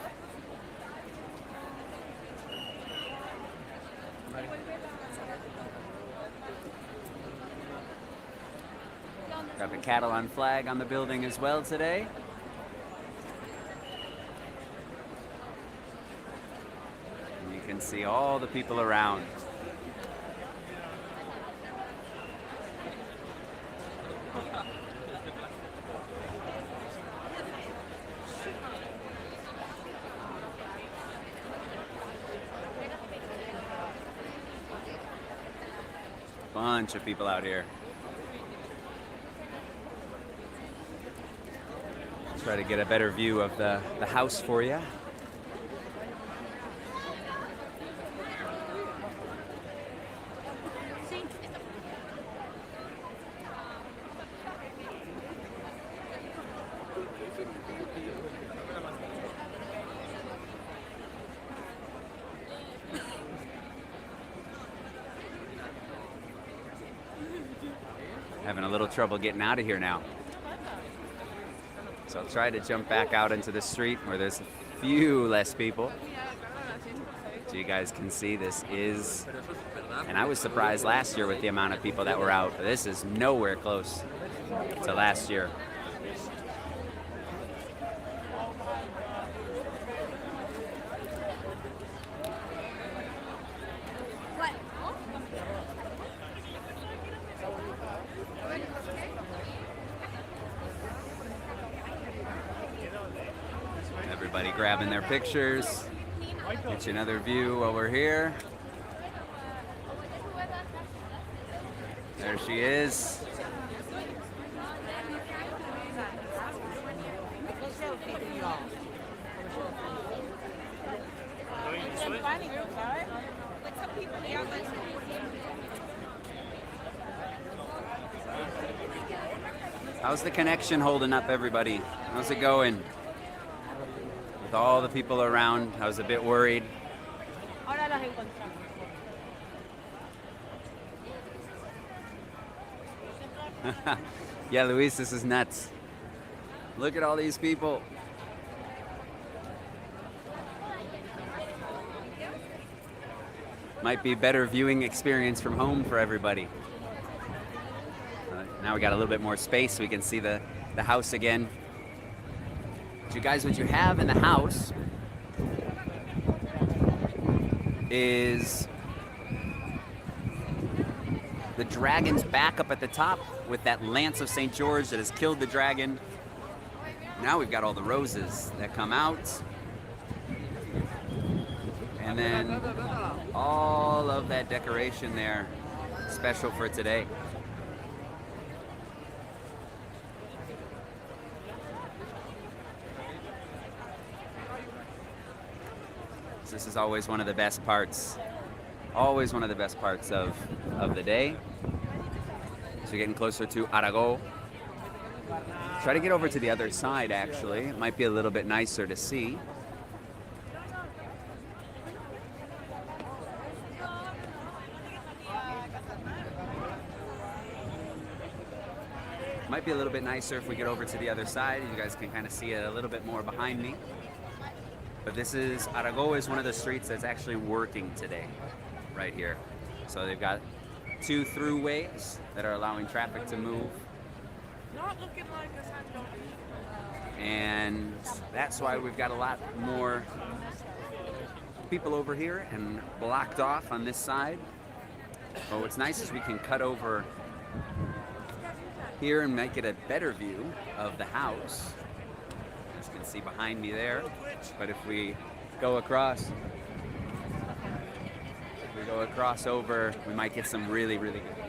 Got the Catalan flag on the building as well today. And you can see all the people around. Bunch of people out here. Try to get a better view of the house for you. Having a little trouble getting out of here now. So I'll try to jump back out into the street where there's a few less people. So you guys can see this is, and I was surprised last year with the amount of people that were out. This is nowhere close to last year. grabbing their pictures. Get you another view while we're here. There she is. How's the connection holding up, everybody? How's it going? With all the people around, I was a bit worried. Yeah, Luis, this is nuts. Look at all these people. Might be a better viewing experience from home for everybody. Now we got a little bit more space so we can see the house again. But you guys, what you have in the house is the dragon's back up at the top with that lance of St. George that has killed the dragon. Now we've got all the roses that come out. And then all of that decoration there, special for today. This is always one of the best parts. Always one of the best parts of the day. So you're getting closer to Arago. Try to get over to the other side, actually. It might be a little bit nicer to see. Might be a little bit nicer if we get over to the other side. You guys can kind of see it a little bit more behind me. But this is, Arago is one of the streets that's actually working today, right here. So they've got 2 throughways that are allowing traffic to move. Not looking like a Sant Jordi. And that's why we've got a lot more people over here and blocked off on this side. But what's nice is we can cut over here and make it a better view of the house. As you can see behind me there. But if we go across, over, we might get some really, really good view.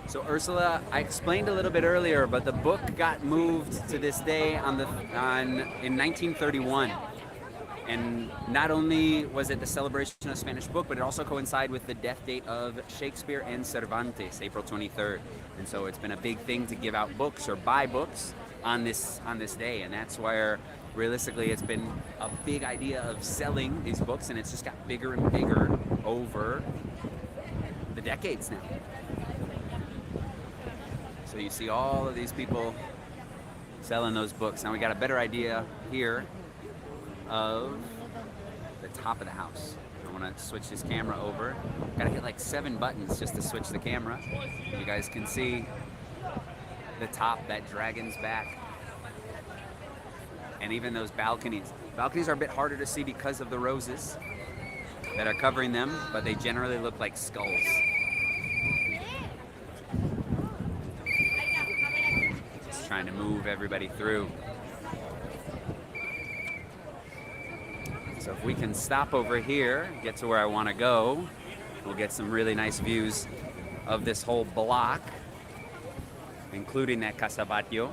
So Ursula, I explained a little bit earlier, but the book got moved to this day in 1931. And not only was it the celebration of Spanish book, but it also coincided with the death date of Shakespeare and Cervantes, April 23rd. And so it's been a big thing to give out books or buy books on this day. And that's where, realistically, it's been a big idea of selling these books, and it's just got bigger and bigger over the decades now. So you see all of these people selling those books. Now we got a better idea here of the top of the house. I want to switch this camera over. Got to hit like 7 buttons just to switch the camera. You guys can see the top, that dragon's back. And even those balconies. Balconies are a bit harder to see because of the roses that are covering them, but they generally look like skulls. Just trying to move everybody through. So if we can stop over here, get to where I want to go, we'll get some really nice views of this whole block, including that Casa Batllo.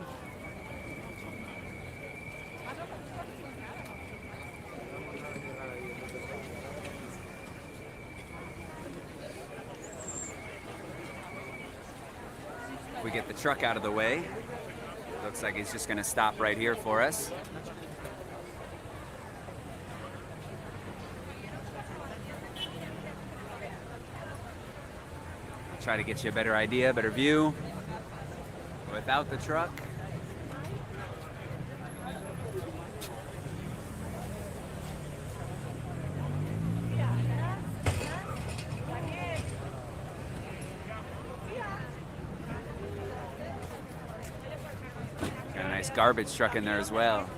If we get the truck out of the way, looks like he's just going to stop right here for us. Try to get you a better idea, better view without the truck. Got a nice garbage truck in there as well.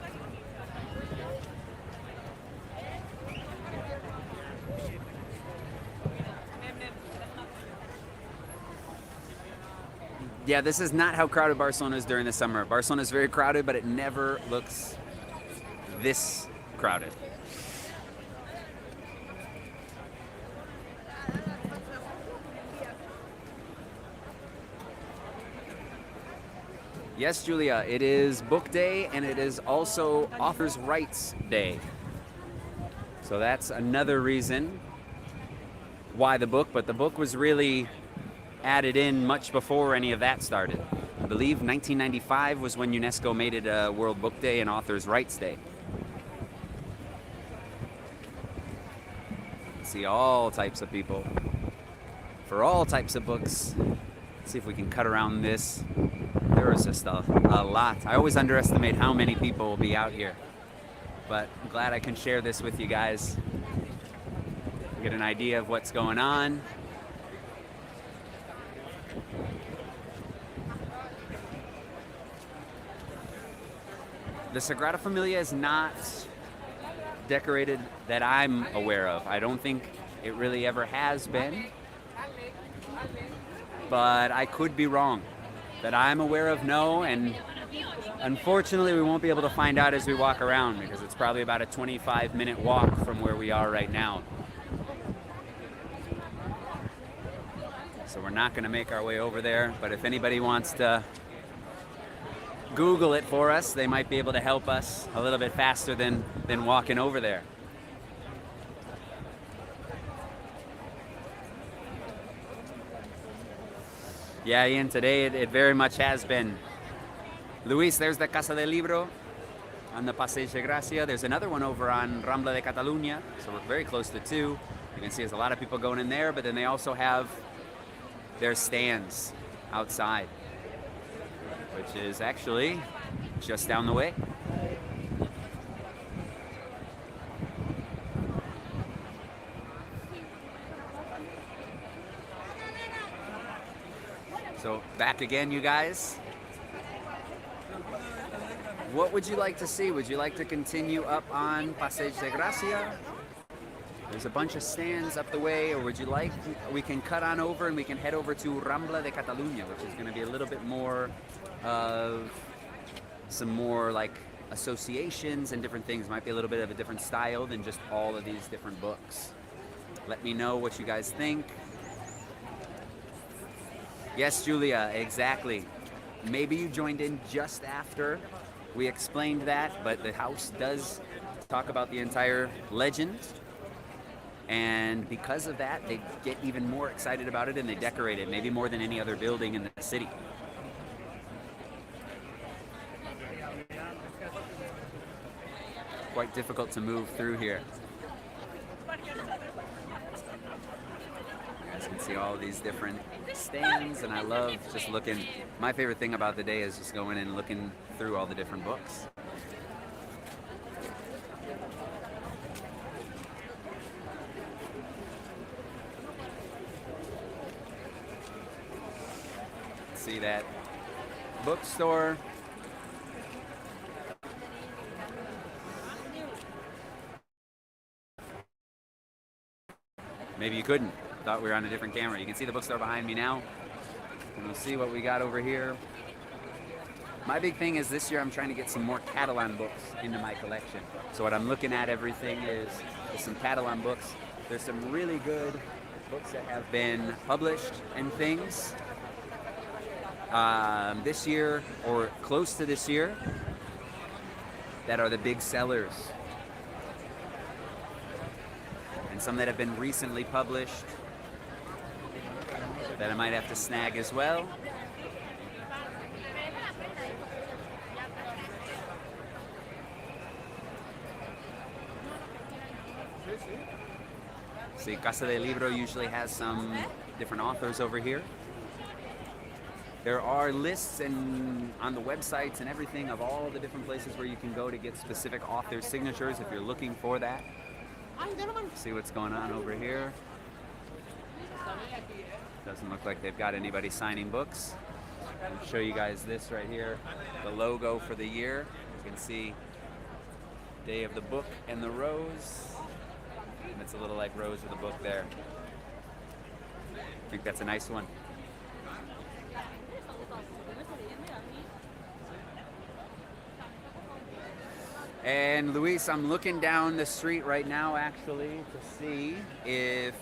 Yeah, this is not how crowded Barcelona is during the summer. Barcelona is very crowded, but it never looks this crowded. Yes, Julia, it is book day and it is also author's rights day. So that's another reason why the book, but the book was really added in much before any of that started. I believe 1995 was when UNESCO made it a World Book Day and Author's Rights Day. See all types of people for all types of books. Let's see if we can cut around this. There was just a lot. I always underestimate how many people will be out here, but I'm glad I can share this with you guys. Get an idea of what's going on. The Sagrada Familia is not decorated that I'm aware of. I don't think it really ever has been, but I could be wrong. That I'm aware of, no, and unfortunately we won't be able to find out as we walk around because it's probably about a 25-minute walk from where we are right now. So we're not going to make our way over there, but if anybody wants to Google it for us, they might be able to help us a little bit faster than walking over there. Yeah, Ian, today it very much has been. Luis, there's the Casa del Libro on the Passeig de Gracia. There's another one over on Rambla de Catalunya, so we're very close to two. You can see there's a lot of people going in there, but then they also have their stands outside, which is actually just down the way. So back again, you guys. What would you like to see? Would you like to continue up on Passeig de Gracia? There's a bunch of stands up the way, or would you like, we can cut on over and we can head over to Rambla de Catalunya, which is going to be a little bit more of some more like associations and different things. Might be a little bit of a different style than just all of these different books. Let me know what you guys think. Yes, Julia, exactly. Maybe you joined in just after we explained that, but the house does talk about the entire legend. And because of that, they get even more excited about it and they decorate it, maybe more than any other building in the city. Quite difficult to move through here. You guys can see all these different stands, and I love just looking. My favorite thing about the day is just going in and looking through all the different books. See that bookstore. Maybe you couldn't. Thought we were on a different camera. You can see the bookstore behind me now. And we'll see what we got over here. My big thing is this year I'm trying to get some more Catalan books into my collection. So what I'm looking at everything is some Catalan books. There's some really good books that have been published and things. This year, or close to this year, that are the big sellers. And some that have been recently published that I might have to snag as well. See, Casa del Libro usually has some different authors over here. There are lists and on the websites and everything of all the different places where you can go to get specific author signatures if you're looking for that. See what's going on over here. Doesn't look like they've got anybody signing books. I'll show you guys this right here, the logo for the year. You can see Day of the Book and the Rose. And it's a little like Rose with a book there. I think that's a nice one. And Luis, I'm looking down the street right now actually to see if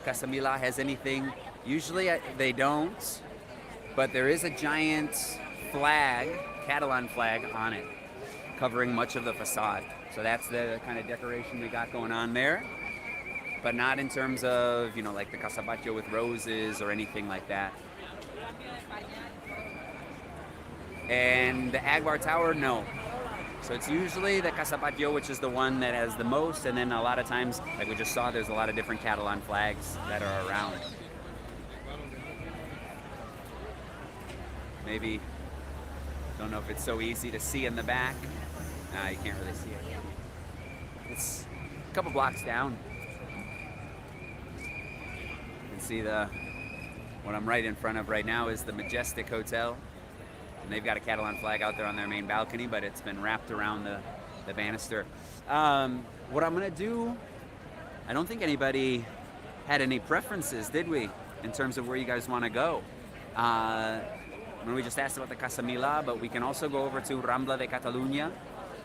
Casa Mila has anything. Usually they don't, but there is a giant flag, Catalan flag on it, covering much of the facade. So that's the kind of decoration we got going on there. But not in terms of, like the Casa Batllo with roses or anything like that. And the Agbar Tower, no. So it's usually the Casa Batllo, which is the one that has the most, and then a lot of times, like we just saw, there's a lot of different Catalan flags that are around. Maybe, don't know if it's so easy to see in the back. Nah, you can't really see it. It's a couple blocks down. You can see what I'm right in front of right now is the Majestic Hotel. And they've got a Catalan flag out there on their main balcony, but it's been wrapped around the banister. What I'm gonna do, I don't think anybody had any preferences, did we, in terms of where you guys wanna go? We just asked about the Casa Mila, but we can also go over to Rambla de Catalunya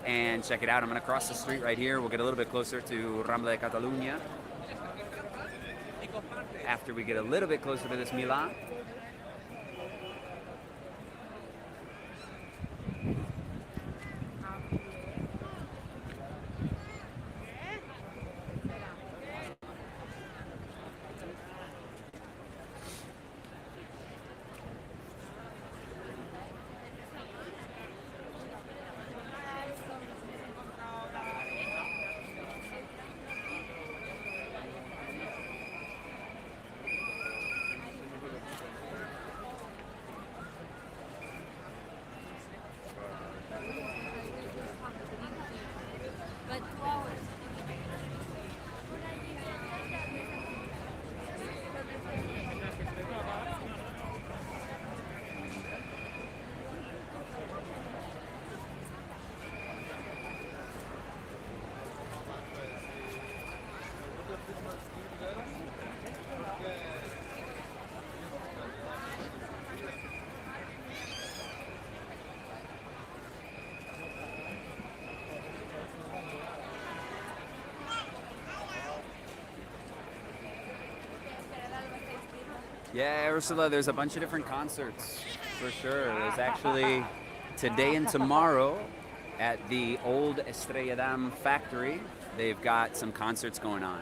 and check it out. I'm gonna cross the street right here. We'll get a little bit closer to Rambla de Catalunya after we get a little bit closer to this Mila. Yeah, Ursula, there's a bunch of different concerts, for sure. There's actually today and tomorrow at the old Estrella Damm factory. They've got some concerts going on.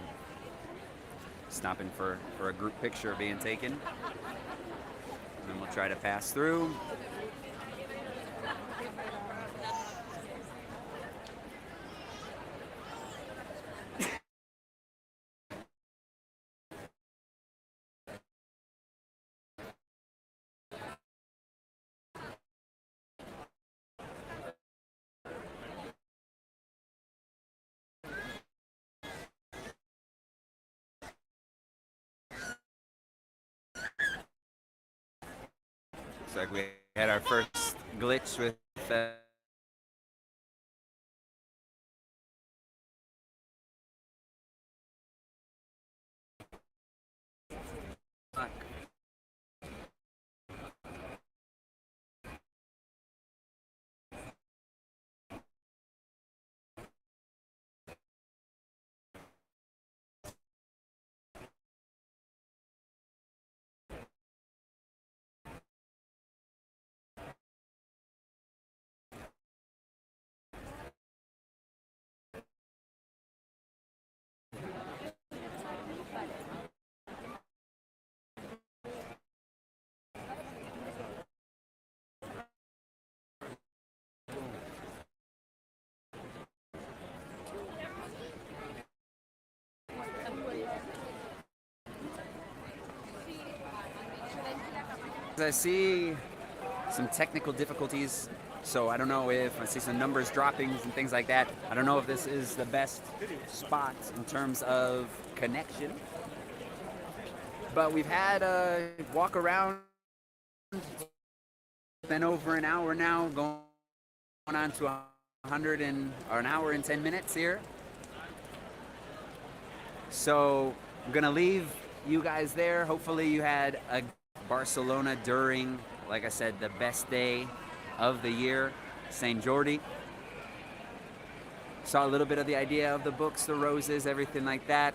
Stopping for a group picture being taken. And then we'll try to pass through. Like we had our first glitch with I see some technical difficulties, so I don't know if I see some numbers dropping and things like that. I don't know if this is the best spot in terms of connection. But we've had a walk around. It's been over an hour now, going on to 100 or an hour and 10 minutes here. So I'm gonna leave you guys there. Hopefully you had a Barcelona during, like I said, the best day of the year, Sant Jordi. saw a little bit of the idea of the books, the roses, everything like that.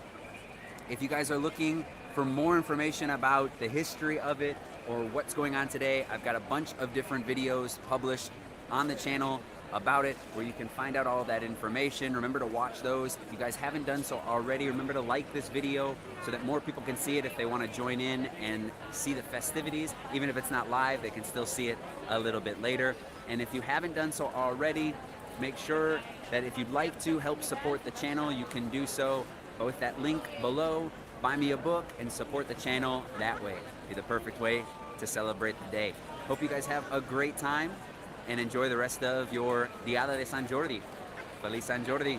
If you guys are looking for more information about the history of it or what's going on today, I've got a bunch of different videos published on the channel about it where you can find out all of that information. Remember to watch those. If you guys haven't done so already, remember to like this video so that more people can see it if they want to join in and see the festivities. Even if it's not live, they can still see it a little bit later. And if you haven't done so already, make sure that if you'd like to help support the channel, you can do so with that link below. Buy me a book and support the channel that way. Be the perfect way to celebrate the day. Hope you guys have a great time and enjoy the rest of your Diada de Sant Jordi. Feliz Sant Jordi.